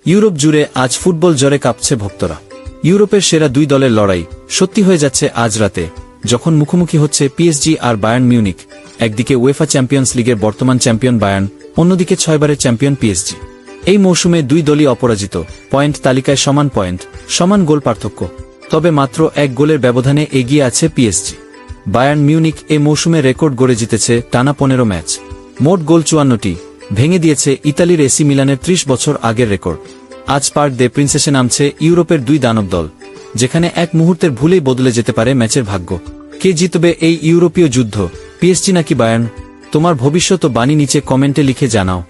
Europe জুড়ে আজ football জ্বরে কাঁপছে ভক্তরা। ইউরোপের সেরা দুই দলের লড়াই সত্যি হয়ে যাচ্ছে আজ রাতে, যখন মুখোমুখি হচ্ছে পিএসজি আর বায়ার্ন মিউনিক। একদিকে উয়েফা চ্যাম্পিয়ন্স লিগের বর্তমান চ্যাম্পিয়ন বায়ার্ন, অন্যদিকে 6 বারের চ্যাম্পিয়ন পিএসজি। এই মৌসুমে দুই দলই অপরাজিত, পয়েন্ট তালিকায় সমান পয়েন্ট, সমান গোল পার্থক্য। তবে মাত্র 1 গোলের ব্যবধানে এগিয়ে আছে পিএসজি। বায়ার্ন মিউনিক এ মৌসুমে রেকর্ড গড়ে জিতেছে টানা 15 ম্যাচ, মোট গোল 54টি, ভেঙে দিয়েছে ইতালির এসি মিলানের 30 বছর আগের রেকর্ড। আজ পার্ক দে প্রিন্সেসে নামছে ইউরোপের দুই দানব দল, যেখানে এক মুহূর্তের ভুলেই বদলে যেতে পারে ম্যাচের ভাগ্য। কে জিতবে এই ইউরোপীয় যুদ্ধ, পিএসজি নাকি বায়ার্ন? তোমার ভবিষ্যৎ বাণী নিচে কমেন্টে লিখে জানাও।